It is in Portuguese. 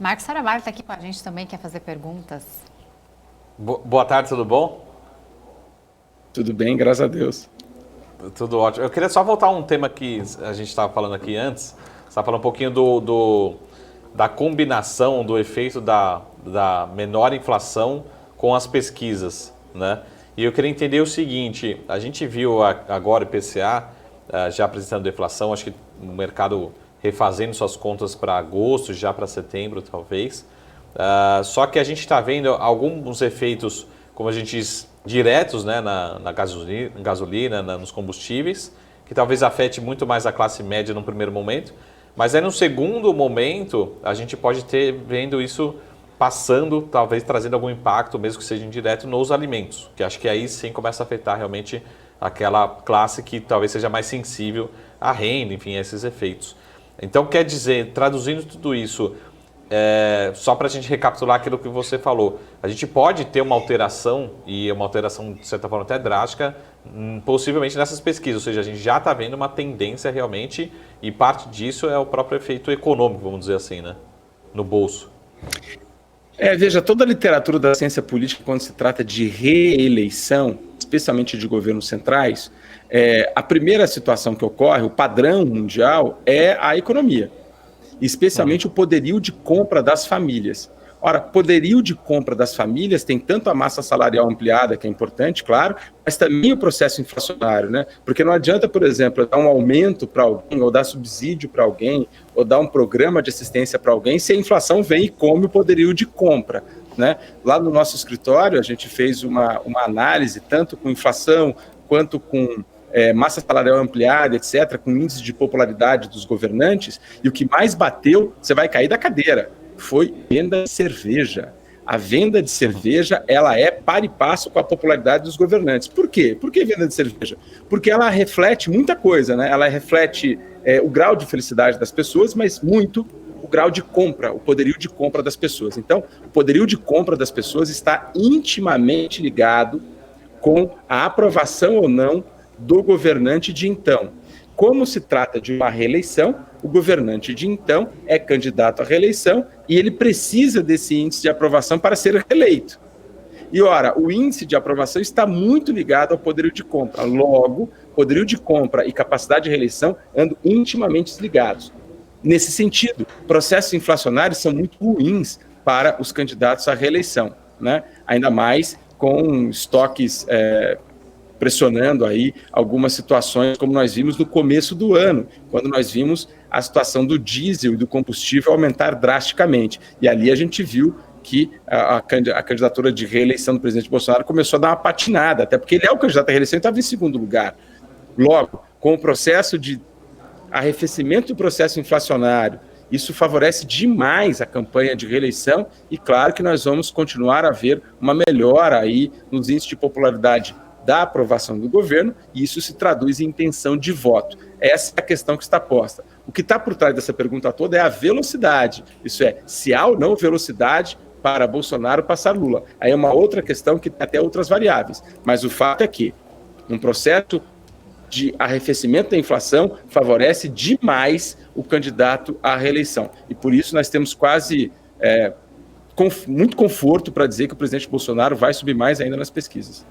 Marcos Sarabali está aqui com a gente também, quer fazer perguntas. Boa tarde, tudo bom? Tudo bem, graças a Deus. Tudo ótimo. Eu queria só voltar a um tema que a gente estava falando aqui antes. Você estava falando um pouquinho da combinação, do efeito da menor inflação com as pesquisas, né? E eu queria entender o seguinte, a gente viu agora o IPCA já apresentando deflação, acho que o mercado refazendo suas contas para agosto, já para setembro talvez. Só que a gente está vendo alguns efeitos, como a gente diz, diretos, né, na gasolina, nos combustíveis, que talvez afete muito mais a classe média no primeiro momento. Mas aí no segundo momento, a gente pode ter vendo isso passando, talvez trazendo algum impacto, mesmo que seja indireto, nos alimentos. Que acho que aí sim começa a afetar realmente aquela classe que talvez seja mais sensível à renda, enfim, a esses efeitos. Então, quer dizer, traduzindo tudo isso, só para a gente recapitular aquilo que você falou, a gente pode ter uma alteração, e uma alteração de certa forma até drástica, possivelmente nessas pesquisas, ou seja, a gente já está vendo uma tendência realmente, e parte disso é o próprio efeito econômico, vamos dizer assim, né? No bolso. Veja, toda a literatura da ciência política, quando se trata de reeleição, especialmente de governos centrais, a primeira situação que ocorre, o padrão mundial, é a economia, especialmente o poderio de compra das famílias. Ora, poderio de compra das famílias tem tanto a massa salarial ampliada, que é importante, claro, mas também o processo inflacionário, né? Porque não adianta, por exemplo, dar um aumento para alguém, ou dar subsídio para alguém, ou dar um programa de assistência para alguém, se a inflação vem e come o poderio de compra, né? Lá no nosso escritório, a gente fez uma análise, tanto com inflação, quanto com massa salarial ampliada, etc., com índice de popularidade dos governantes, e o que mais bateu, você vai cair da cadeira, foi venda de cerveja. A venda de cerveja, ela é par e passo com a popularidade dos governantes. Por quê? Por que venda de cerveja? Porque ela reflete muita coisa, né? Ela reflete o grau de felicidade das pessoas, mas muito o grau de compra, o poderio de compra das pessoas. Então, o poderio de compra das pessoas está intimamente ligado com a aprovação ou não do governante de então. Como se trata de uma reeleição, o governante de então é candidato à reeleição e ele precisa desse índice de aprovação para ser reeleito. E, ora, o índice de aprovação está muito ligado ao poderio de compra. Logo, poderio de compra e capacidade de reeleição andam intimamente ligados. Nesse sentido, processos inflacionários são muito ruins para os candidatos à reeleição, né? Ainda mais com estoques pressionando aí algumas situações, como nós vimos no começo do ano, quando nós vimos a situação do diesel e do combustível aumentar drasticamente. E ali a gente viu que a candidatura de reeleição do presidente Bolsonaro começou a dar uma patinada, até porque ele é o candidato à reeleição e estava em segundo lugar. Logo, com o processo de arrefecimento do processo inflacionário, isso favorece demais a campanha de reeleição e claro que nós vamos continuar a ver uma melhora aí nos índices de popularidade da aprovação do governo, e isso se traduz em intenção de voto. Essa é a questão que está posta. O que está por trás dessa pergunta toda é a velocidade. Isso é, se há ou não velocidade para Bolsonaro passar Lula. Aí é uma outra questão que tem até outras variáveis. Mas o fato é que um processo de arrefecimento da inflação favorece demais o candidato à reeleição. E por isso nós temos quase muito conforto para dizer que o presidente Bolsonaro vai subir mais ainda nas pesquisas.